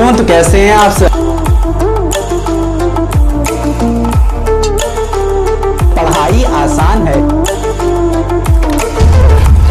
तो कैसे हैं आप सब। पढ़ाई आसान है।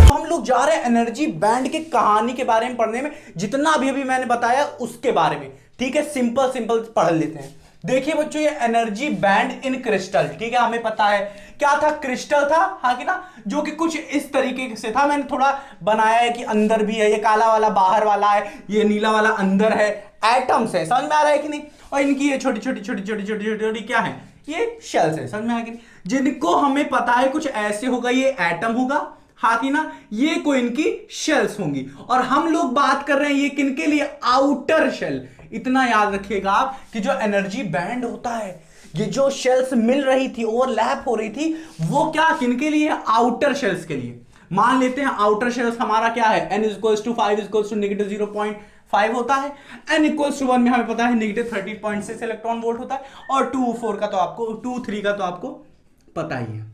हम लोग जा रहे हैं एनर्जी बैंड की कहानी के बारे में पढ़ने में, जितना भी अभी मैंने बताया उसके बारे में। ठीक है, सिंपल सिंपल पढ़ लेते हैं। देखिए बच्चों, ये एनर्जी बैंड इन क्रिस्टल, ठीक है, हमें पता है क्या था, क्रिस्टल था, हाँ कि ना, जो कि कुछ इस तरीके से था। मैंने थोड़ा बनाया है कि अंदर भी है, ये काला वाला बाहर वाला है, ये नीला वाला अंदर है, एटम्स है, समझ में आ रहा है कि नहीं। और इनकी ये छोटी छोटी छोटी छोटी छोटी छोटी छोटी क्या है, ये शेल्स है, समझ में आ रहा है कि नहीं। जिनको हमें पता है कुछ ऐसे होगा, ये एटम होगा, हाँ कि ना, ये कोई इनकी शेल्स होंगी। और हम लोग बात कर रहे हैं ये किनके लिए, आउटर शेल। इतना याद रखिएगा आप कि जो एनर्जी बैंड होता है, ये जो शेल्स मिल रही थी, ओवरलैप हो रही थी, वो क्या किनके लिए, आउटर शेल्स के लिए। मान लेते हैं आउटर शेल्स हमारा क्या है, n equals to 5 equals to negative 0.5 होता है, n इक्वल्स टू 1 में हमें पता है नेगेटिव 13.6 इलेक्ट्रॉन वोल्ट होता है, और 2 4 का तो आपको 2 3 का तो आपको पता ही है।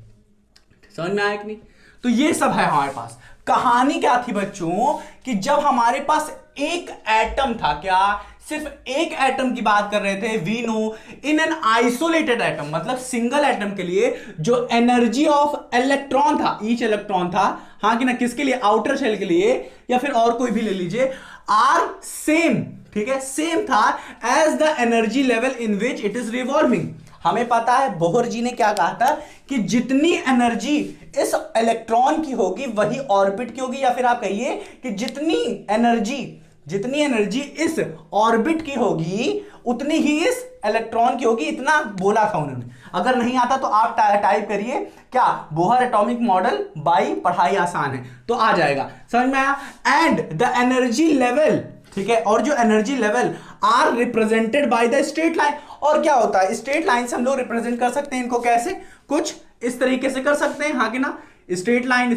समझ में आया कि नहीं। तो ये सब है हमारे पास। कहानी क्या थी बच्चों, कि जब हमारे पास एक एटम था, क्या सिर्फ एक एटम की बात कर रहे थे, we know in an isolated atom, मतलब सिंगल एटम के लिए जो एनर्जी ऑफ इलेक्ट्रॉन था, ईच इलेक्ट्रॉन था, हाँ कि ना, किसके लिए, आउटर शेल के लिए, या फिर और कोई भी ले लीजिए, आर सेम, ठीक है, सेम था as the energy level in which it is revolving. हमें पता है बोहर जी ने क्या कहा था कि जितनी एनर्जी इस इलेक्ट्रॉन की होगी वही ऑर्बिट की होगी, या फिर आप कहिए कि जितनी एनर्जी इस ऑर्बिट की होगी उतनी ही इस इलेक्ट्रॉन की होगी। इतना बोला था उन्होंने। अगर नहीं आता तो आप टाइप करिए क्या, बोहर एटॉमिक मॉडल बाई पढ़ाई आसान है, तो आ जाएगा, समझ में आया। एंड द एनर्जी लेवल, ठीक है, और जो energy level are represented by the straight line. और क्या होता है, स्ट्रेट लाइन से हम लोग रिप्रेजेंट कर सकते हैं इनको, कैसे, कुछ इस तरीके से कर सकते हैं, हाँ कि ना, स्ट्रेट लाइन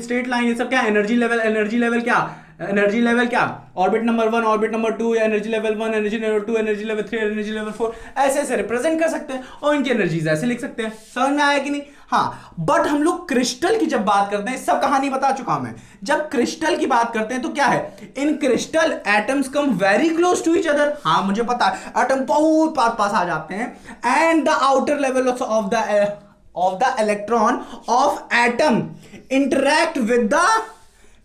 ये सब क्या, एनर्जी लेवल क्या, एनर्जी लेवल क्या, ऑर्बिट नंबर 1, ऑर्बिट नंबर 2, या energy level 1, energy level 2, energy level 3, energy level 4, ऐसे ऐसे रिप्रेजेंट कर सकते हैं, और इनकी एनर्जीज ऐसे लिख सकते हैं। समझ में आया कि नहीं। हाँ, बट हम लोग क्रिस्टल की जब बात करते हैं, सब कहानी बता चुका हूं मैं, जब क्रिस्टल की बात करते हैं तो क्या है, in crystal atoms come very close to each other. हाँ मुझे पता है, एटम बहुत पास पास आ जाते हैं, and the outer level of the electron of atom interact with the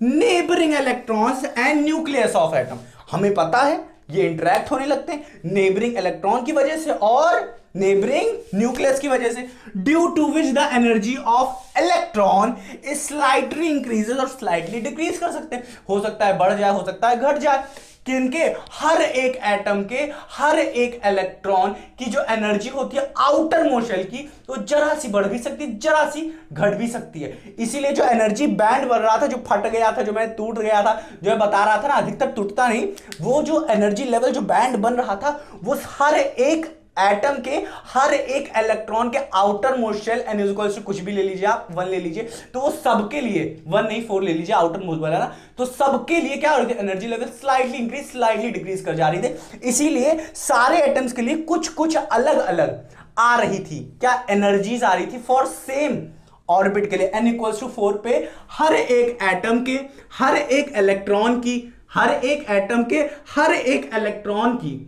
neighbouring electrons and nucleus of atom. हमें पता है ये इंटरैक्ट होने लगते हैं नेबरिंग इलेक्ट्रॉन की वजह से और नेबरिंग न्यूक्लियस की वजह से, due to which the energy of electron slightly increases और स्लाइटली डिक्रीज कर सकते हैं। हो सकता है बढ़ जाए, हो सकता है घट जाए, किनके, हर एक एटम के, हर एक इलेक्ट्रॉन की जो एनर्जी होती है आउटर मोस्ट शेल की, तो जरा सी बढ़ भी सकती है, जरा सी घट भी सकती है। इसीलिए जो एनर्जी बैंड बन रहा था, जो फट गया था, जो मैं टूट गया था, जो मैं बता रहा था ना, अधिकतर टूटता नहीं, वो जो एनर्जी लेवल जो बैंड बन रहा था, वो हर एक एटम के हर एक इलेक्ट्रॉन के outermost shell, n equals to कुछ भी ले लीजिए आप, 1 ले लीजिए, तो वो सबके लिए 1 नहीं 4 ले लीजिए, आउटर मोस्ट वाला ना, तो सबके लिए क्या हो रही थी, energy level slightly increase slightly decrease कर जा रही थी। इसीलिए सारे एटम्स के लिए कुछ कुछ अलग अलग आ रही थी, क्या इनर्जीज आ रही थी फॉर सेम ऑर्बिट के लिए। n इक्वल्स टू 4 पे हर एक एटम के, हर एक इलेक्ट्रॉन की, हर एक एटम के हर एक इलेक्ट्रॉन की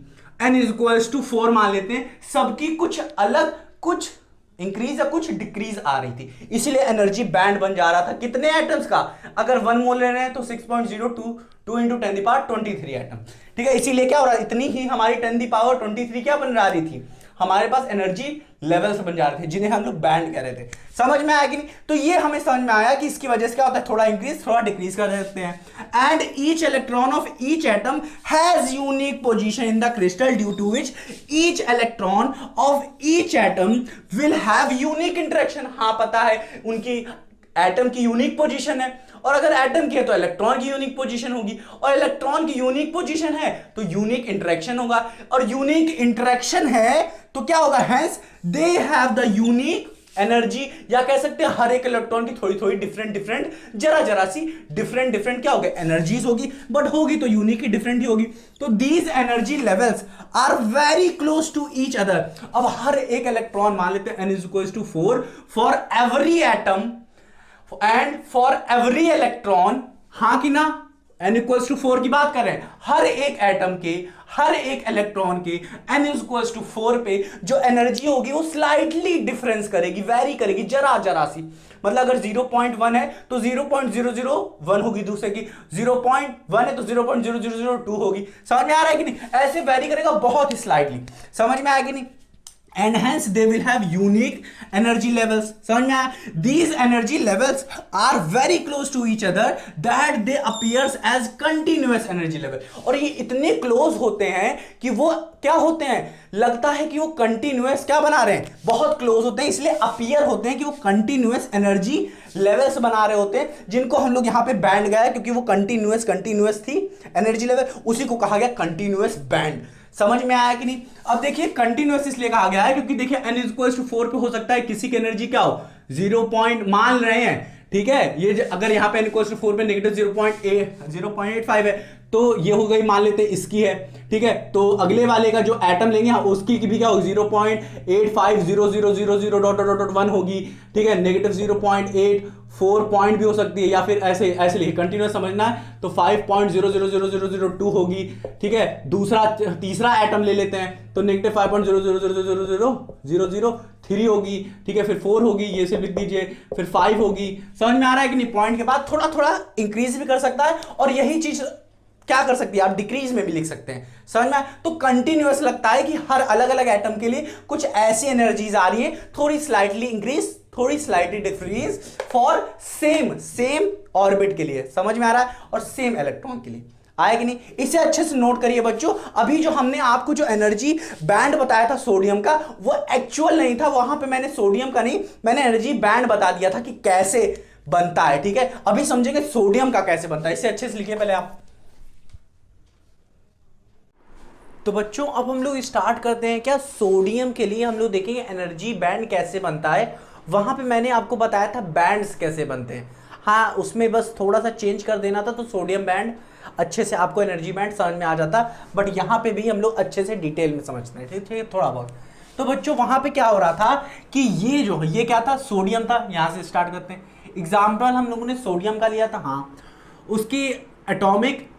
n इक्वल्स टू 4 मान लेते हैं, सबकी कुछ अलग, कुछ इंक्रीज या कुछ डिक्रीज आ रही थी। इसीलिए एनर्जी बैंड बन जा रहा था। कितने एटम्स का, अगर 1 मोल ले रहे हैं तो 6.02 2 इंटू 10 दी पावर 23 एटम, ठीक है। इसीलिए क्या हो रहा है, इतनी ही हमारी 10 दी पावर 23 क्या बन रही थी, हमारे पास एनर्जी लेवल्स बन जा रहे थे, जिन्हें हम लोग बैंड कह रहे थे। समझ में आया कि नहीं। तो ये हमें समझ में आया कि इसकी वजह से क्या होता है, थोड़ा इंक्रीज थोड़ा डिक्रीज कर सकते हैं। And each electron of each atom has unique position in the crystal, due to which each electron of each atom will have unique interaction. हाँ पता है, उनकी एटम की यूनिक पोजीशन है, और अगर एटम की है तो इलेक्ट्रॉन की यूनिक पोजीशन होगी, और इलेक्ट्रॉन की यूनिक पोजीशन है तो यूनिक इंटरेक्शन होगा, और यूनिक इंटरेक्शन है तो क्या होगा, hence they have the unique energy, या कह सकते हैं हर एक इलेक्ट्रॉन की थोड़ी थोड़ी डिफरेंट जरा सी डिफरेंट क्या होगा, एनर्जीज होगी, बट होगी तो यूनिक ही डिफरेंट ही होगी। तो these energy levels are very close to each other. अब हर एक इलेक्ट्रॉन मान लेते हैं n is equal to 4 for every atom and for every electron, हाँ कि ना, n इक्वल्स टू 4 की बात कर रहे हैं, हर एक एटम के हर एक इलेक्ट्रॉन के n इक्वल्स टू 4 पे जो एनर्जी होगी वो स्लाइटली डिफरेंस करेगी, वेरी करेगी, जरा जरा सी। मतलब अगर 0.1 है तो 0.001 होगी, दूसरे की 0.1 है तो 0.0002 होगी। समझ में आ रहा है कि नहीं? ऐसे वेरी करेगा बहुत ही स्लाइटली। समझ में आया कि नहीं? and hence they will have unique energy levels। समझ में आया? These energy levels are very close to each other that they appears as continuous energy level। और ये इतने क्लोज होते हैं कि वो क्या होते हैं, लगता है कि वो कंटिन्यूअस क्या बना रहे हैं, बहुत क्लोज होते हैं, इसलिए अपीयर होते हैं कि वो कंटिन्यूअस एनर्जी लेवल्स बना रहे होते हैं, जिनको हम लोग यहाँ पे बैंड गया क्योंकि वो कंटिन्यूअस थी एनर्जी लेवल, उसी को कहा गया कंटिन्यूअस बैंड। समझ में आया कि नहीं? अब देखिए कंटिन्यूअस इसलिए कहा गया है क्योंकि देखिए n इक्वल्स टू 4 पे हो सकता है किसी की एनर्जी क्या हो 0 पॉइंट मान रहे हैं, ठीक है, ये अगर यहाँ पे n इक्वल्स टू 4 पे नेगेटिव 0.85 है तो ये हो गई, मान लेते इसकी है, ठीक है, तो अगले वाले का जो एटम लेंगे उसकी भी क्या होगी 0.850000.1 होगी, ठीक है, नेगेटिव 0.84 पॉइंट भी हो सकती है, या फिर ऐसे ऐसे लिखिए कंटिन्यूअस समझना है तो 5.000002 होगी, ठीक है। तीसरा एटम ले लेते हैं तो नेगेटिव 5.00000003 होगी, ठीक है, फिर 4 होगी, ये से लिख दीजिए, फिर 5 होगी। समझ में आ रहा है कि नहीं? पॉइंट के बाद थोड़ा थोड़ा इंक्रीज भी कर सकता है और यही चीज क्या कर सकती है, आप डिक्रीज में भी लिख सकते हैं। समझ में? तो कंटिन्यूअस लगता है कि हर अलग अलग एटम के लिए कुछ ऐसी एनर्जीज आ रही है, थोड़ी स्लाइटली इंक्रीज, थोड़ी slightly decrease for same orbit के लिए। समझ में आ रहा है? और सेम इलेक्ट्रॉन के लिए। आया कि नहीं? इसे अच्छे से नोट करिए बच्चों। अभी जो हमने आपको जो एनर्जी बैंड बताया था सोडियम का, वो एक्चुअल नहीं था, वहां पे मैंने सोडियम का नहीं, मैंने एनर्जी बैंड बता दिया था कि कैसे बनता है, ठीक है। अभी समझेंगे सोडियम का कैसे बनता है, इसे अच्छे से लिखिए पहले आप। तो बच्चों अब हम लोग स्टार्ट करते हैं क्या, सोडियम के लिए हम लोग देखेंगे एनर्जी बैंड कैसे बनता है। वहां पे मैंने आपको बताया था बैंड्स कैसे बनते हैं, हाँ उसमें बस थोड़ा सा चेंज कर देना था तो सोडियम बैंड अच्छे से आपको एनर्जी बैंड समझ में आ जाता, बट यहाँ पे भी हम लोग अच्छे से डिटेल में समझते हैं, ठीक है, थोड़ा बहुत। तो बच्चों वहां पे क्या हो रहा था कि ये जो ये क्या था, सोडियम था। यहां से स्टार्ट करते हैं। एग्जाम्पल हम लोगों ने सोडियम का लिया था, हाँ उसकी एटॉमिक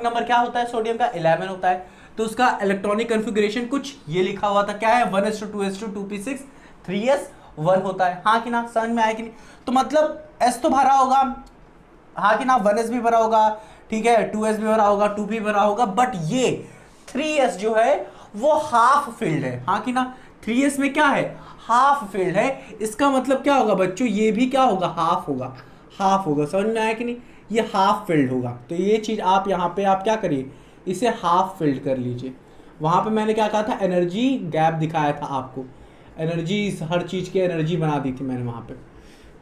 नंबर क्या होता है सोडियम का, 11 होता है। तो उसका इलेक्ट्रॉनिक कॉन्फ़िगरेशन कुछ ये लिखा हुआ था, क्या है 1s2 2p6 3s1 होता है, हाँ कि ना? समझ में आया कि नहीं? तो मतलब s तो भरा होगा, हाँ कि ना, 1s भी भरा होगा, ठीक है, 2s भी भरा होगा, 2p भी भरा होगा, बट ये 3s जो है वो हाफ फिल्ड है, हाँ कि ना? 3s में क्या है, हाफ फिल्ड है। इसका मतलब क्या होगा बच्चों, ये भी क्या होगा, हाफ होगा, हाफ होगा। समझ में आया कि नहीं? ये हाफ फिल्ड होगा। तो ये चीज आप यहाँ पे आप क्या करिए, इसे हाफ फिल्ड कर लीजिए। वहां पे मैंने क्या कहा था, एनर्जी गैप दिखाया था आपको, एनर्जी हर चीज की एनर्जी बना दी थी मैंने वहां पे,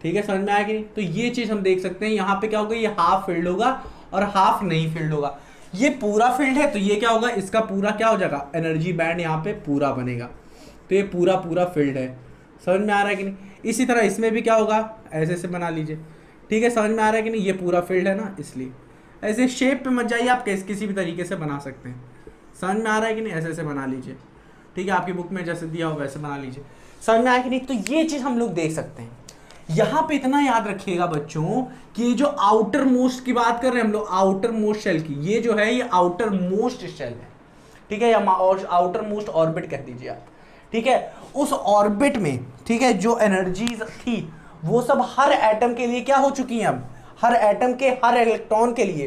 ठीक है। समझ में आया कि नहीं? तो ये चीज हम देख सकते हैं, यहाँ पे क्या होगा, ये हाफ फिल्ड होगा और हाफ नहीं फिल्ड होगा। ये पूरा फिल्ड है तो ये क्या होगा, इसका पूरा क्या हो जाएगा, एनर्जी बैंड यहाँ पे पूरा बनेगा, तो ये पूरा फिल्ड है। समझ में आ रहा है कि नहीं? इसी तरह इसमें भी क्या होगा, ऐसे से बना लीजिए, ठीक है। समझ में आ रहा है कि नहीं? ये पूरा फील्ड है ना, इसलिए ऐसे शेप पे मत जाइए, आप किसी भी तरीके से बना सकते हैं। समझ में आ रहा है कि नहीं? ऐसे ऐसे बना लीजिए, ठीक है, आपकी बुक में जैसे दिया हो वैसे बना लीजिए। समझ में आया कि नहीं? तो ये चीज़ हम लोग देख सकते हैं। यहाँ पे इतना याद रखिएगा बच्चों कि जो आउटर मोस्ट की बात कर रहे हैं हम लोग, आउटर मोस्ट शेल की, ये जो है ये आउटर मोस्ट शेल है, ठीक है, या आउटर मोस्ट ऑर्बिट कह दीजिए आप, ठीक है। उस ऑर्बिट में, ठीक है, जो एनर्जीज थी वो सब हर एटम के लिए क्या हो चुकी हैं, अब हर एटम के हर इलेक्ट्रॉन के लिए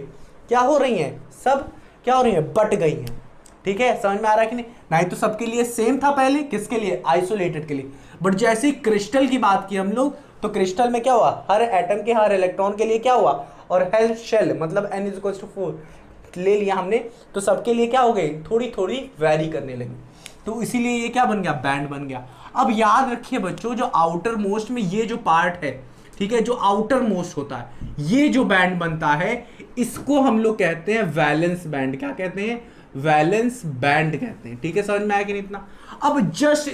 क्या हो रही हैं, सब क्या हो रही हैं, बट गई हैं, ठीक है। समझ में आ रहा है कि नहीं तो सबके लिए सेम था पहले, किसके लिए, आइसोलेटेड के लिए, बट जैसे क्रिस्टल की बात की हम लोग तो क्रिस्टल में क्या हुआ, हर एटम के हर इलेक्ट्रॉन के लिए क्या हुआ, और हेल शेल मतलब n = 4 ले लिया हमने, तो सबके लिए क्या हो गई, थोड़ी थोड़ी वैरी करने लगी, तो इसीलिए ये क्या बन गया, बैंड बन गया। अब याद रखिए बच्चों, जो आउटर मोस्ट में ये जो पार्ट है, ठीक है, जो आउटर मोस्ट होता है, ये जो बैंड बनता है इसको हम लोग कहते हैं वैलेंस बैंड। क्या कहते हैं, वैलेंस बैंड कहते हैं, ठीक है। समझ में आया कि नहीं इतना? अब जस्ट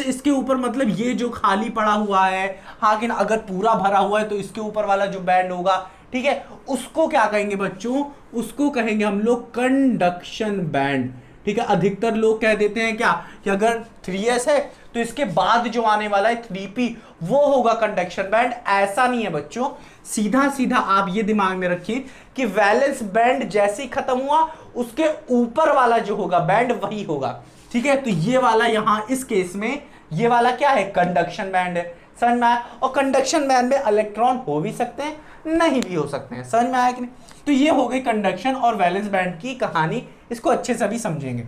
इसके ऊपर मतलब ये जो खाली पड़ा हुआ है, हाँ कि ना, अगर पूरा भरा हुआ है तो इसके ऊपर वाला जो बैंड होगा, ठीक है, उसको क्या कहेंगे बच्चों, उसको कहेंगे हम लोग कंडक्शन बैंड, ठीक है, अधिकतर लोग कह देते हैं क्या कि अगर 3s है तो इसके बाद जो आने वाला है 3p वो होगा कंडक्शन बैंड। ऐसा नहीं है बच्चों, सीधा सीधा आप ये दिमाग में रखिए कि वैलेंस बैंड जैसे ही खत्म हुआ उसके ऊपर वाला जो होगा बैंड वही होगा। ठीक है, तो ये वाला यहां इस केस में ये वाला क्या है, कंडक्शन बैंड है। समझ में आया? और कंडक्शन बैंड में इलेक्ट्रॉन हो भी सकते हैं, नहीं भी हो सकते हैं। समझ में आया कि नहीं? तो ये हो गई कंडक्शन और वैलेंस बैंड की कहानी, इसको अच्छे से भी समझेंगे।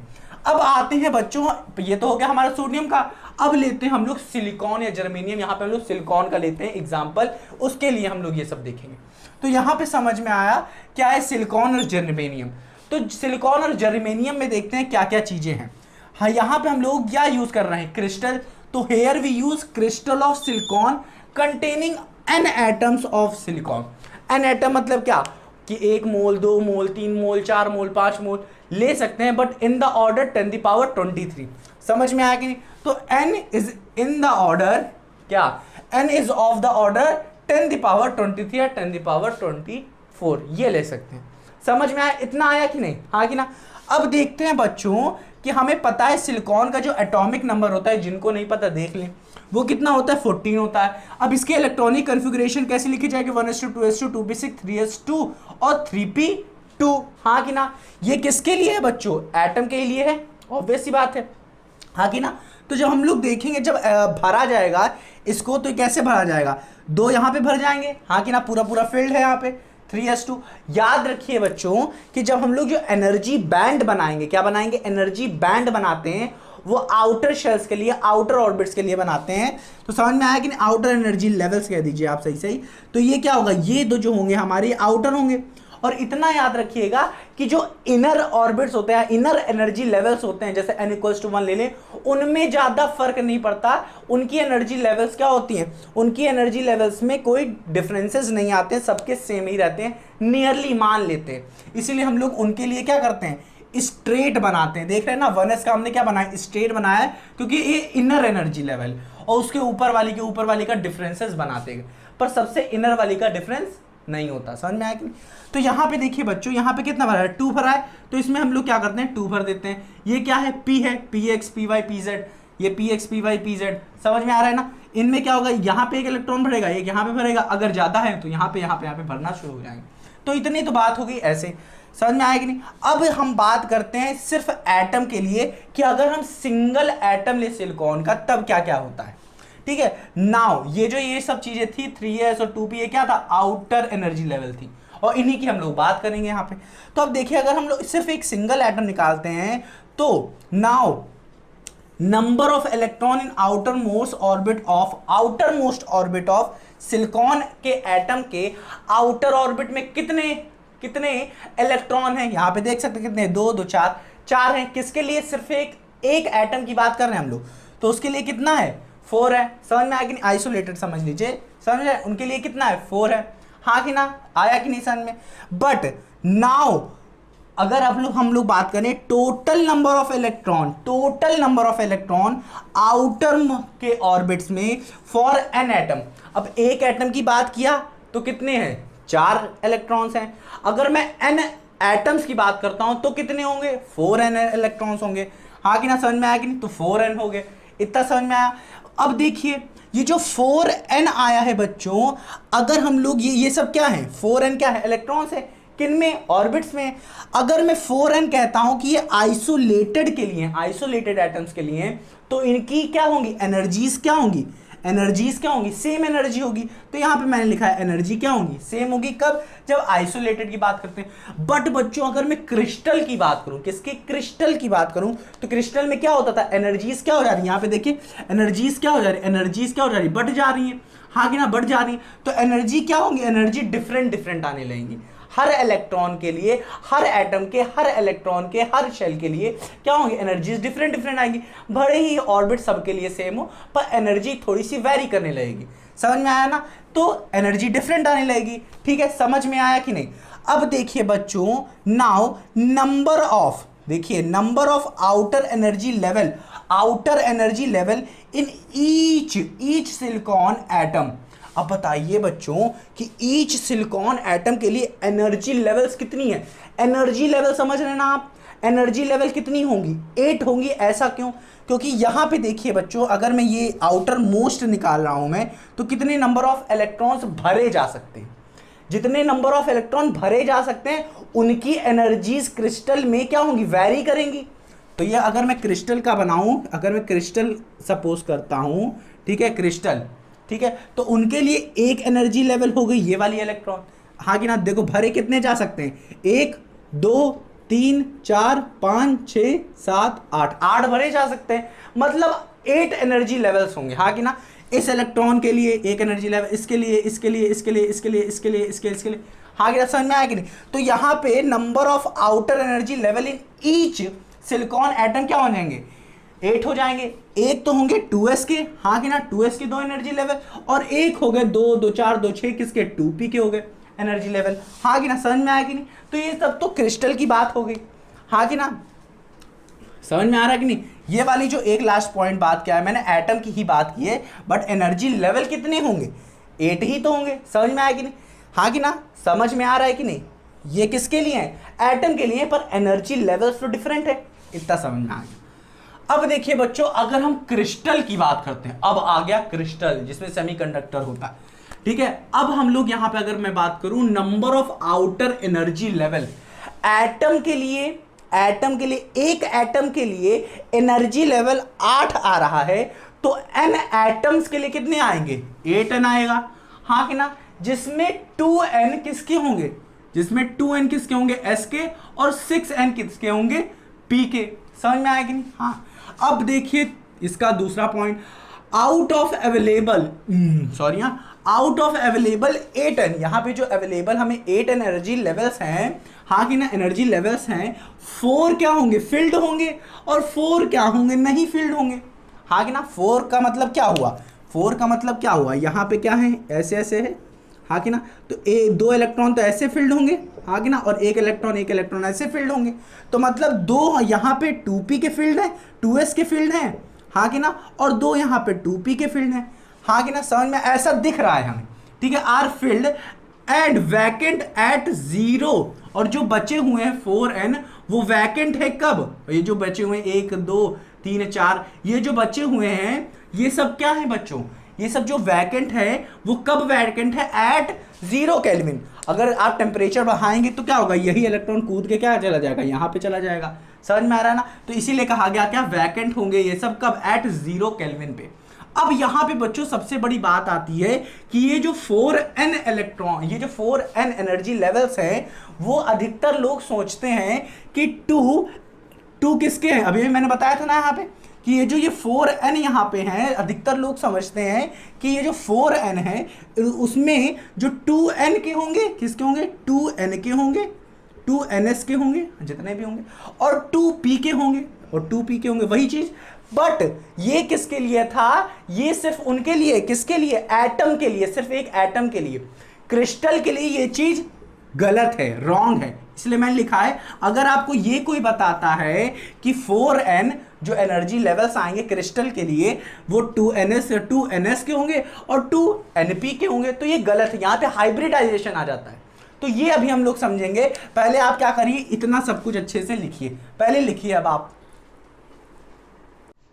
अब आते हैं बच्चों, ये तो हो गया हमारा सोडियम का। अब लेते हैं हम लोग सिलिकॉन या जर्मेनियम, यहां पे हम लोग सिलिकॉन का लेते हैं एग्जांपल, उसके लिए हम लोग ये सब देखेंगे। तो यहां पे समझ में आया क्या है सिलिकॉन और जर्मेनियम। तो सिलिकॉन और जर्मेनियम में देखते हैं क्या क्या चीजें हैं। हाँ, यहां पे हम लोग क्या यूज कर रहे हैं, क्रिस्टल। तो here we use crystal of silicon containing n atoms of silicon. n atom मतलब क्या कि 1 मोल 2 मोल 3 मोल 4 मोल 5 मोल ले सकते हैं, बट इन द ऑर्डर 10⁻23। समझ में आया कि नहीं? तो n is in the order क्या, n is of the order 10⁻23 या 10⁻24, ये ले सकते हैं। समझ में आया? इतना आया कि नहीं? हाँ कि ना? अब देखते हैं बच्चों कि हमें पता है सिलिकॉन का जो एटॉमिक नंबर होता है, जिनको नहीं पता देख लें, वो कितना होता है, 14 होता है। अब इसके इलेक्ट्रॉनिक कॉन्फ़िगरेशन कैसे लिखी जाएगी, 1s2 2s2 2p6 3s2 और 3p2। हाँ कि ना? ये किसके लिए है बच्चों, एटम के लिए है, ऑब्वियस सी बात है। हाँ कि ना? तो जब हम लोग देखेंगे जब भरा जाएगा इसको, तो कैसे भरा जाएगा, 2 यहाँ पे भर जाएंगे। हाँ कि ना? पूरा पूरा फील्ड है यहाँ पे 3s2। याद रखिए बच्चों कि जब हम लोग जो एनर्जी बैंड बनाएंगे, क्या बनाएंगे, एनर्जी बैंड बनाते हैं, वो आउटर शेल्स के लिए, आउटर ऑर्बिट्स के लिए बनाते हैं। तो समझ में आया कि नहीं? आउटर एनर्जी लेवल्स कह दीजिए आप, सही सही। तो ये क्या होगा, ये दो जो होंगे हमारे आउटर होंगे। और इतना याद रखिएगा कि जो इनर ऑर्बिट्स होते हैं, इनर एनर्जी लेवल्स होते हैं, जैसे n=1 ले लें, उनमें ज्यादा फर्क नहीं पड़ता। उनकी एनर्जी लेवल्स क्या होती हैं, उनकी एनर्जी लेवल्स में कोई डिफरेंसेस नहीं आते हैं, सबके सेम ही रहते हैं, नियरली मान लेते हैं। इसीलिए हम लोग उनके लिए क्या करते हैं, स्ट्रेट बनाते हैं। देख रहे हैं ना, 1s का हमने क्या बनाया, स्ट्रेट बनाया है, क्योंकि ये इनर एनर्जी लेवल, और उसके ऊपर वाली के ऊपर वाली का डिफरेंसेस बनाते हैं, पर सबसे इनर वाली का डिफरेंस नहीं होता। समझ में आया कि नहीं? तो यहाँ पे देखिए बच्चों, यहाँ पे कितना भरा है, 2 भरा है। तो इसमें हम लोग क्या करते हैं, 2 भर देते हैं। ये क्या है, P है, Px Py Pz, ये Px Py Pz। समझ में आ रहा है ना? इनमें क्या होगा, यहाँ पे एक इलेक्ट्रॉन भरेगा, एक यहाँ पे भरेगा, अगर ज्यादा है तो यहाँ पे भरना शुरू हो जाएंगे। तो इतनी तो बात हो गई ऐसे। समझ में आया कि नहीं? अब हम बात करते हैं सिर्फ एटम के लिए कि अगर हम सिंगल एटम ले सिलिकॉन का, तब क्या क्या होता है। ठीक है, नाउ ये सब चीजें थी 3s और 2p, ये क्या था, आउटर एनर्जी लेवल थी, और इन्हीं की हम लोग बात करेंगे यहाँ पे। तो अब देखिए, अगर हम लोग सिर्फ एक सिंगल एटम निकालते हैं, तो now number of electron in outer most orbit of silicon के एटम के आउटर ऑर्बिट में कितने इलेक्ट्रॉन हैं, यहां पे देख सकते हैं कितने, 2 2 4 हैं। किसके लिए, सिर्फ एक एटम की बात कर रहे हैं हम लोग, तो उसके लिए कितना है, 4 है। समझ में आया कि नहीं? आइसोलेटेड समझ लीजिए, समझ में, उनके लिए कितना है, 4 है। हाँ कि ना? आया कि नहीं समझ में? बट नाउ अगर हम लोग बात करें total number of electron outer के ऑर्बिट्स में फॉर एन एटम। अब एक एटम की बात किया तो कितने हैं, 4 इलेक्ट्रॉन्स हैं। अगर मैं एन एटम्स की बात करता हूं तो कितने होंगे, 4n इलेक्ट्रॉन्स होंगे। हाँ कि ना? समझ में आया कि नहीं? तो 4n हो गए, इतना समझ में आया। अब देखिए, ये जो 4n आया है बच्चों, अगर हम लोग ये सब क्या है, 4n क्या है, इलेक्ट्रॉन्स है, किन में, ऑर्बिट्स में। अगर मैं 4n कहता हूं कि ये आइसोलेटेड के लिए, आइसोलेटेड एटम्स के लिए, तो इनकी क्या होंगी, एनर्जीज क्या होंगी, सेम एनर्जी होगी। तो यहां पे मैंने लिखा है एनर्जी क्या होंगी, सेम होगी। कब, जब आइसोलेटेड की बात करते हैं। बट बच्चों अगर मैं क्रिस्टल की बात करूं, किसके, क्रिस्टल की बात करूं, तो क्रिस्टल में क्या होता था, एनर्जीज क्या हो जा रही है, यहां पे देखिए एनर्जीज क्या हो जा रही है, बढ़ जा रही है। हाँ कि ना, बढ़ जा रही है। तो एनर्जी क्या होंगी, एनर्जी डिफरेंट आने लगेंगी। हर इलेक्ट्रॉन के लिए, हर एटम के, हर इलेक्ट्रॉन के, हर शेल के लिए क्या होंगे, एनर्जीज डिफरेंट आएंगी। भले ही ऑर्बिट सबके लिए सेम हो, पर एनर्जी थोड़ी सी वेरी करने लगेगी। समझ में आया ना? तो एनर्जी डिफरेंट आने लगेगी। ठीक है, समझ में आया कि नहीं? अब देखिए बच्चों, now number of outer energy level in each silicon atom. अब बताइए बच्चों कि ईच सिलिकॉन एटम के लिए एनर्जी लेवल्स कितनी है। एनर्जी लेवल समझ रहे हैं ना आप, एनर्जी लेवल कितनी होंगी, 8 होंगी। ऐसा क्यों? क्योंकि यहाँ पे देखिए बच्चों, अगर मैं ये आउटर मोस्ट निकाल रहा हूँ मैं, तो कितने नंबर ऑफ इलेक्ट्रॉन्स भरे जा सकते हैं, जितने नंबर ऑफ इलेक्ट्रॉन भरे जा सकते हैं उनकी एनर्जीज क्रिस्टल में क्या होंगी, वैरी करेंगी। तो ये अगर मैं क्रिस्टल का बनाऊं, अगर मैं क्रिस्टल सपोज करता हूं, ठीक है, क्रिस्टल, ठीक है, तो उनके लिए एक एनर्जी लेवल हो गई ये वाली इलेक्ट्रॉन, हाँ कि ना। देखो भरे कितने जा सकते हैं, 1 2 3 4 5 6 7 8, 8 भरे जा सकते हैं, मतलब 8 एनर्जी लेवल्स होंगे, हाँ कि ना। इस इलेक्ट्रॉन के लिए एक एनर्जी लेवल, इसके लिए, इसके लिए, इसके लिए, इसके लिए, इसके लिए, इसके लिए, हाँ कि ना, समझ में आया कि नहीं। तो यहाँ पे number of outer energy level in each silicon atom क्या हो जाएंगे, 8 हो जाएंगे। एक तो होंगे 2s के, हाँ कि ना, 2s के 2 एनर्जी लेवल, और एक हो गए 2 2 4 2 6 किसके, 2p के हो गए एनर्जी लेवल, हाँ कि ना, समझ में आया कि नहीं। तो ये सब तो क्रिस्टल की बात हो गई, हाँ कि ना, समझ में आ रहा है कि नहीं। ये वाली जो एक लास्ट पॉइंट बात किया है मैंने, एटम की ही बात की है, बट एनर्जी लेवल कितने होंगे, 8 ही तो होंगे, समझ में आया कि नहीं, हाँ कि ना, समझ में आ रहा है कि नहीं। ये किसके लिए है, एटम के लिए, पर एनर्जी लेवल्स तो डिफरेंट है, इतना समझ में आ गया। अब देखिए बच्चों, अगर हम क्रिस्टल की बात करते हैं, अब आ गया क्रिस्टल जिसमें सेमीकंडक्टर होता है, ठीक है। अब हम लोग यहां पे अगर मैं बात करूं number of outer energy level, atom के लिए, एटम के लिए, एक एटम के लिए एनर्जी लेवल 8 आ रहा है, तो n एटम्स के लिए कितने आएंगे, 8n आएगा, हाँ कि ना। जिसमें 2n किसके होंगे, जिसमें 2n किसके होंगे, s के, और 6n किसके होंगे, p के, समझ में आया कि नहीं। हाँ, अब देखिए इसका दूसरा point, out of available, sorry, out of available 8n, यहाँ पे जो अवेलेबल हमें 8n एनर्जी लेवल्स हैं, हाँ कि ना, एनर्जी लेवल्स हैं, 4 क्या होंगे, फिल्ड होंगे, और 4 क्या होंगे, नहीं फिल्ड होंगे, हाँ कि ना। 4 का मतलब क्या हुआ, 4 का मतलब क्या हुआ, यहाँ पे क्या है, ऐसे ऐसे है, हाँ कि ना, तो 2 इलेक्ट्रॉन तो ऐसे फील्ड होंगे, हाँ कि ना, और एक इलेक्ट्रॉन ऐसे फील्ड होंगे, तो मतलब 2 यहाँ पे 2p के फील्ड है, 2s के फील्ड हैं, हाँ कि ना, और 2 यहाँ पे 2p के फील्ड हैं, हाँ कि ना, समझ में ऐसा दिख रहा है हमें, ठीक है। Are filled and vacant at 0, और जो बचे हुए हैं 4n वो वैकेंट है कब, ये जो बचे हुए हैं 1 2 3 4, ये जो बचे हुए हैं ये सब क्या है बच्चों, ये सब जो वैकेंट है वो कब वैकेंट है, एट 0 केल्विन। अगर आप टेम्परेचर बढ़ाएंगे तो क्या होगा, यही इलेक्ट्रॉन कूद के क्या चला जाएगा, यहाँ पे चला जाएगा, समझ में आ रहा है ना। तो इसीलिए कहा गया क्या, वैकेंट होंगे ये सब कब, एट 0 केल्विन पे। अब यहाँ पे बच्चों सबसे बड़ी बात आती है कि ये जो 4n इलेक्ट्रॉन, ये जो 4n एनर्जी लेवल्स हैं, वो अधिकतर लोग सोचते हैं कि 2 किसके हैं, अभी मैंने बताया था ना यहाँ पे कि ये जो ये 4n यहाँ पे हैं, अधिकतर लोग समझते हैं कि ये जो 4n है उसमें जो 2n के होंगे, किसके होंगे, 2n के होंगे, 2ns के होंगे, जितने भी होंगे, और 2p के होंगे, और 2p के होंगे, वही चीज। बट ये किसके लिए था, ये सिर्फ उनके लिए, किसके लिए, एटम के लिए, सिर्फ एक एटम के लिए। क्रिस्टल के लिए ये चीज गलत है, रॉन्ग है, इसलिए मैंने लिखा है। अगर आपको ये कोई बताता है कि 4n जो एनर्जी लेवल्स आएंगे क्रिस्टल के लिए वो 2ns के होंगे और 2np के होंगे, तो ये गलत है, यहां पे हाइब्रिडाइजेशन आ जाता है। तो ये अभी हम लोग समझेंगे। पहले आप क्या करिए, इतना सब कुछ अच्छे से लिखिए, पहले लिखिए अब आप।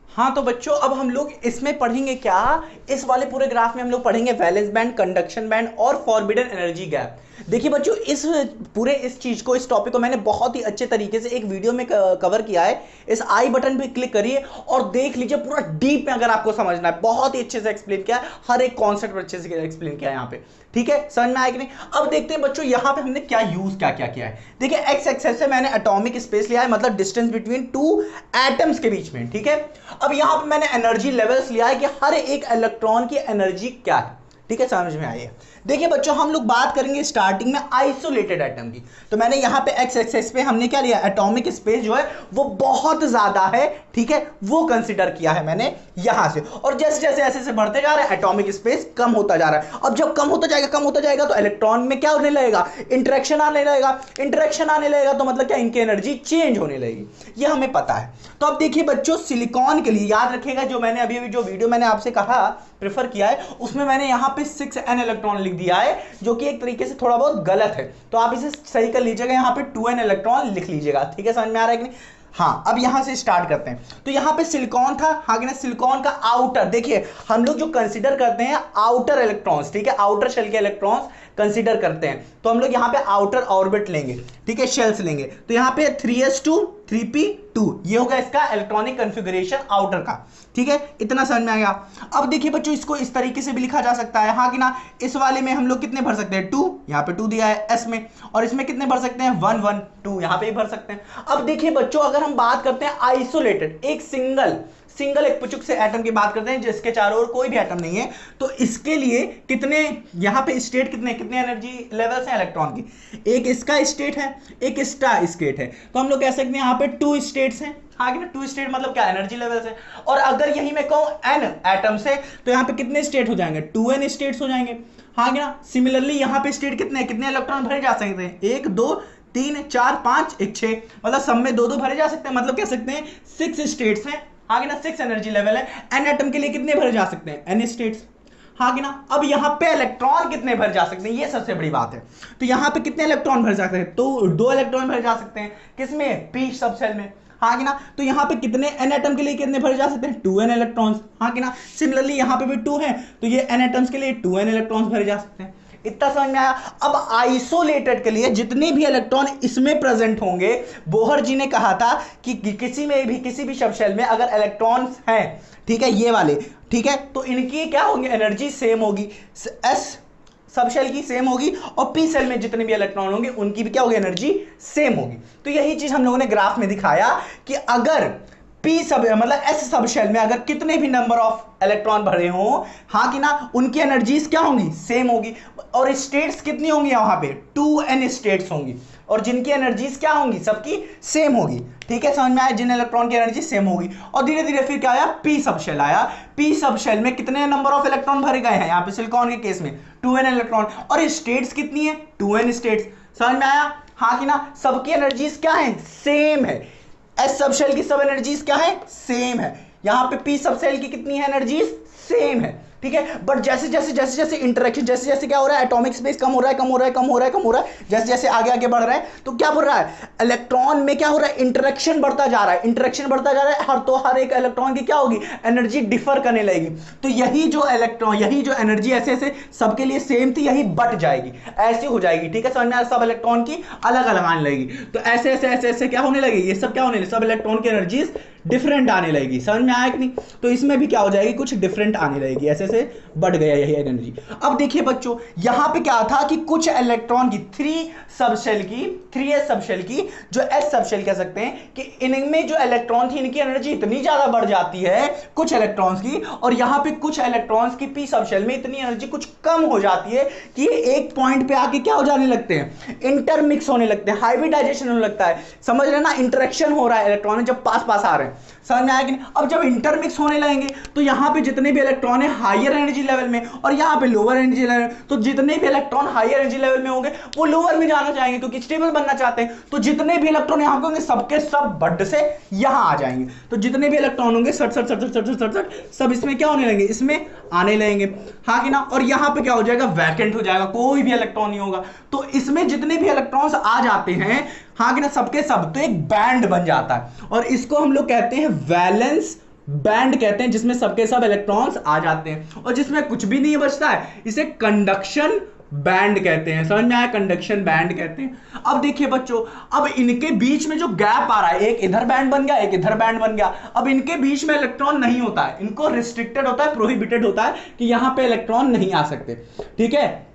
हाँ तो बच्चों अब हम लोग इसमें पढ़ेंगे क्या, इस वाले पूरे ग्राफ में हम लोग पढ़ेंगे वैलेंस बैंड, कंडक्शन बैंड और फॉरबिडन एनर्जी गैप। देखिए बच्चों इस चीज को, इस टॉपिक को मैंने बहुत ही अच्छे तरीके से एक वीडियो में कवर किया है। इस आई बटन पे क्लिक करिए और देख लीजिए, पूरा डीप में अगर आपको समझना है, बहुत ही अच्छे से एक्सप्लेन किया है, हर एक कॉन्सेप्ट अच्छे से एक्सप्लेन किया है यहाँ पे, ठीक है, समझ में आया कि नहीं। अब देखते हैं बच्चों यहाँ पे हमने क्या यूज क्या किया है। देखिए एक्स एक्सेस से मैंने एटॉमिक स्पेस लिया है, मतलब डिस्टेंस बिटवीन 2 एटम्स के बीच में, ठीक है। अब यहाँ पे मैंने एनर्जी लेवल्स लिया है कि हर एक इलेक्ट्रॉन की एनर्जी क्या है, ठीक है, समझ में आइए। देखिए बच्चों हम लोग बात करेंगे स्टार्टिंग में आइसोलेटेड एटम की, तो मैंने यहाँ पे एक्स एक्सेस पे हमने क्या लिया, एटॉमिक स्पेस जो है वो बहुत ज्यादा है, ठीक है, वो कंसीडर किया है मैंने यहाँ से। और जैसे जैसे ऐसे बढ़ते जा रहा है एटॉमिक स्पेस कम होता जा रहा है। अब जब कम होता जाएगा तो इलेक्ट्रॉन में क्या होने लगेगा, इंटरेक्शन आने लगेगा, तो मतलब क्या, इनकी एनर्जी चेंज होने लगेगी, ये हमें पता है। तो अब देखिए बच्चों सिलिकॉन के लिए याद रखिएगा, जो मैंने अभी जो वीडियो मैंने आपसे कहा प्रेफर किया है, उसमें मैंने यहाँ पे 6n इलेक्ट्रॉन लिख टॉपिक दिया है जो कि एक तरीके से थोड़ा बहुत गलत है, तो आप इसे सही कर लीजिएगा, यहाँ पे 2n इलेक्ट्रॉन लिख लीजिएगा। ठीक है, समझ में आ रहा है कि नहीं? हाँ, अब यहां से स्टार्ट करते हैं। तो यहां पे सिलिकॉन था, हाँ कि ना, सिलिकॉन का आउटर, देखिए हम लोग जो कंसीडर करते हैं आउटर इलेक्ट्रॉन्स, ठीक है, आउटर शेल के इलेक्ट्रॉन्स कंसीडर करते हैं, तो हम लोग यहाँ पे आउटर ऑर्बिट लेंगे, ठीक है, शेल्स लेंगे। तो यहाँ पे 3s2 3p2 ये होगा इसका इलेक्ट्रॉनिक कॉन्फ़िगरेशन आउटर का। ठीक है, इतना समझ में आ गया। अब देखिए बच्चों, इसको इस तरीके से भी लिखा जा सकता है, हाँ कि ना, इस वाले में हम लोग कितने भर सकते हैं 2, यहाँ पे 2 दिया है s में, और इसमें कितने भर सकते हैं 1 1 2, यहाँ पे भी भर सकते हैं। अब देखिए बच्चों, अगर हम बात करते हैं आइसोलेटेड, एक सिंगल एक पुचुक से एटम की बात करते हैं जिसके चारों ओर कोई भी एटम नहीं है, तो इसके लिए कितने, यहाँ पे स्टेट कितने एनर्जी लेवल्स हैं इलेक्ट्रॉन की, एक इसका स्टेट है, एक इसका स्टेट है, तो हम लोग कह सकते हैं यहाँ पे 2 स्टेट्स हैं, हाँ कि ना, 2 स्टेट मतलब क्या, एनर्जी लेवल्स है। और अगर यही मैं कहूँ n एटम से, तो यहाँ पे कितने स्टेट हो जाएंगे, 2n स्टेट्स हो जाएंगे, हाँ कि ना। सिमिलरली यहाँ पे स्टेट कितने इलेक्ट्रॉन भरे जा सकते हैं, 1 2 3 4 5 1 6, मतलब सब में 2 2 भरे जा सकते हैं, मतलब कह सकते हैं 6 स्टेट्स हैं, हाँ कि ना, 6 एनर्जी लेवल है। n एटम के लिए कितने भरे जा सकते हैं, n स्टेट्स, हाँ कि ना। अब यहाँ पे इलेक्ट्रॉन कितने भर जा सकते हैं, ये सबसे बड़ी बात है। तो यहाँ पे कितने इलेक्ट्रॉन भर सकते हैं, तो 2 इलेक्ट्रॉन भर जा सकते हैं, किसमें, p सब सेल में, हाँ कि ना। तो यहाँ पे कितने n एटम के लिए कितने भरे जा सकते हैं, 2n इलेक्ट्रॉन्स, हाँ कि ना। सिमिलरली यहाँ पे भी 2 है, तो ये n एटम्स के लिए 2n इलेक्ट्रॉन्स भरे जा सकते हैं। इतना समझ में आया। अब आइसोलेटेड के लिए जितने भी इलेक्ट्रॉन इसमें प्रेजेंट होंगे, बोहर जी ने कहा था कि किसी भी सब शेल में अगर इलेक्ट्रॉन्स हैं, ठीक है, ये वाले, ठीक है, तो इनकी क्या होंगी, एनर्जी सेम होगी, s सब शेल की सेम होगी, और p सेल में जितने भी इलेक्ट्रॉन होंगे उनकी भी क्या होगी, एनर्जी सेम होगी। तो यही चीज हम लोगों ने ग्राफ में दिखाया कि अगर p सब मतलब s सब शेल में अगर कितने भी नंबर ऑफ इलेक्ट्रॉन भरे हों, हाँ कि ना, उनकी एनर्जीज क्या होंगी, सेम होगी, और स्टेट्स कितनी होंगी, वहां पे 2n स्टेट्स होंगी, और जिनकी एनर्जीज क्या होंगी, सबकी सेम होगी। ठीक है, समझ में आया, जिन इलेक्ट्रॉन की एनर्जी सेम होगी। और धीरे धीरे फिर क्या आया, p सब शेल आया। p सब शेल में कितने नंबर ऑफ इलेक्ट्रॉन भरे गए हैं, यहाँ पे सिलिकॉन के केस में 2n इलेक्ट्रॉन, और स्टेट्स कितनी है, 2n स्टेट्स, समझ में आया, हाँ कि ना। सबकी एनर्जीज क्या है, सेम है, s सब शेल की सब एनर्जीज क्या है, सेम है। यहाँ पे p सब शेल की कितनी है, एनर्जीज सेम है, ठीक है। बट जैसे जैसे इंटरेक्शन, जैसे क्या हो रहा है, एटॉमिक स्पेस कम हो रहा है, जैसे आगे बढ़ रहा है, तो क्या बढ़ रहा है, इलेक्ट्रॉन में क्या हो रहा है, इंटरेक्शन बढ़ता जा रहा है, हर एक इलेक्ट्रॉन की क्या होगी, एनर्जी डिफर करने लगेगी। तो यही जो एनर्जी ऐसे सबके लिए सेम थी, यही बट जाएगी, ऐसी हो जाएगी, ठीक है, समझ में, सब इलेक्ट्रॉन की अलग अलग आने लगेगी। तो ऐसे क्या होने लगेगी, ये सब क्या होने लगेगी, सब इलेक्ट्रॉन की एनर्जीज डिफरेंट आने लगेगी, समझ में आया कि नहीं। तो इसमें भी क्या हो जाएगी, कुछ डिफरेंट आने लगेगी, ऐसे बढ़ गया यही एनर्जी। अब देखिए बच्चों, यहां पे क्या था कि कुछ इलेक्ट्रॉन की 3s सब शेल की जो s सब शेल कह सकते हैं कि इनमें जो इलेक्ट्रॉन थी, इनकी एनर्जी इतनी ज्यादा बढ़ जाती है कुछ इलेक्ट्रॉन्स की, और यहां पे कुछ इलेक्ट्रॉन्स की p सब शेल में इतनी एनर्जी कुछ कम हो जाती है कि एक पॉइंट पे आके क्या हो जाने लगते हैं, इंटरमिक्स होने लगते हैं, हाइब्रिडाइजेशन होने लगता है, समझ रहे ना, इंटरेक्शन हो रहा है इलेक्ट्रॉन जब पास आ रहे हैं, समझ में आया कि नहीं। अब जब इंटरमिक्स होने लगेंगे तो यहां पे जितने भी इलेक्ट्रॉन है हायर एनर्जी लेवल में, और यहां पे लोअर एनर्जी लेवल, तो जितने भी इलेक्ट्रॉन हायर एनर्जी लेवल में होंगे वो लोअर में जाना चाहेंगे क्योंकि स्टेबल बनना चाहते हैं। तो जितने भी इलेक्ट्रॉन यहां पे होंगे सबके सब बड से यहां आ जाएंगे, तो जितने भी इलेक्ट्रॉन होंगे सट सब इसमें क्या होने लगेंगे, इसमें आने लगेंगे, हाँ कि ना। और यहां पे क्या हो जाएगा, वैकेंट हो जाएगा, कोई भी इलेक्ट्रॉन नहीं होगा। तो इसमें जितने भी इलेक्ट्रॉन्स आ जाते हैं, हाँ कि ना, सबके सब, तो एक बैंड बन जाता है, और इसको हम लोग कहते हैं वैलेंस बैंड कहते हैं, जिसमें सबके सब इलेक्ट्रॉन्स आ जाते हैं, और जिसमें कुछ भी नहीं बचता है, इसे कंडक्शन बैंड कहते हैं, समझ में आया, कंडक्शन बैंड कहते हैं। अब देखिए बच्चों, अब इनके बीच में जो गैप आ रहा है, एक इधर बैंड बन गया, एक इधर बैंड बन गया, अब इनके बीच में इलेक्ट्रॉन नहीं होता है, इनको रिस्ट्रिक्टेड होता है, प्रोहिबिटेड होता है कि यहां पे इलेक्ट्रॉन नहीं आ सकते, ठीक है,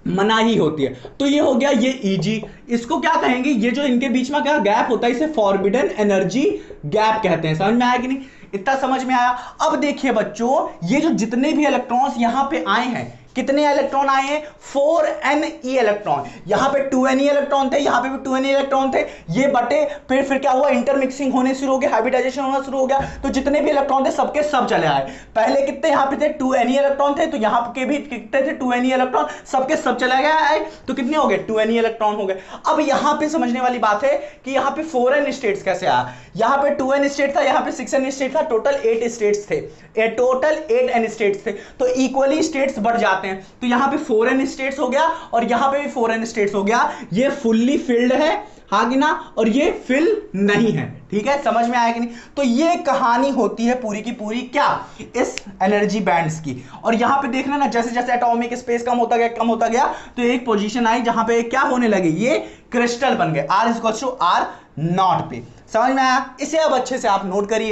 मनाही होती है। तो ये हो गया ये Eg, इसको क्या कहेंगे, ये जो इनके बीच में क्या गैप होता है, इसे फॉरबिडन एनर्जी गैप कहते हैं, समझ में आया कि नहीं, इतना समझ में आया। अब देखिए बच्चों, ये जो जितने भी इलेक्ट्रॉन्स यहां पे आए हैं, कितने इलेक्ट्रॉन आए हैं, 4ne इलेक्ट्रॉन, यहां पे 2ne इलेक्ट्रॉन थे, यहां पे भी 2ne इलेक्ट्रॉन थे, ये बटे फिर क्या हुआ, इंटरमिक्सिंग होने शुरू हो गया, हाइब्रिडाइजेशन होना शुरू हो गया, तो जितने भी इलेक्ट्रॉन थे सबके सब चले आए। पहले कितने यहां पे थे, 2ne इलेक्ट्रॉन थे, तो यहां के भी कितने थे, 2ne इलेक्ट्रॉन, सबके सब चले गए, तो कितने हो गए, 2ne इलेक्ट्रॉन हो गए। अब यहां पे समझने वाली बात है कि यहां पे 4n स्टेट्स कैसे आया, यहां पे 2n स्टेट था, यहां पे 6n स्टेट था, टोटल 8 स्टेट्स थे, टोटल 8n स्टेट्स थे, तो इक्वली स्टेट्स बढ़ जाते जाते हैं, तो यहां पे 4n स्टेट्स हो गया और यहां पे भी 4n स्टेट्स हो गया। ये फुल्ली फिल्ड है, हाँ कि ना, और ये फिल नहीं है। ठीक है, समझ में आया कि नहीं? तो ये कहानी होती है पूरी की पूरी क्या, इस एनर्जी बैंड्स की। और यहां पे देखना ना, जैसे जैसे एटॉमिक स्पेस कम होता गया कम होता गया, तो एक पोजीशन आई जहां पे क्या होने लगे, ये क्रिस्टल बन गए, R = R0 पे। समझ में आया? इसे अब अच्छे से आप नोट करिए।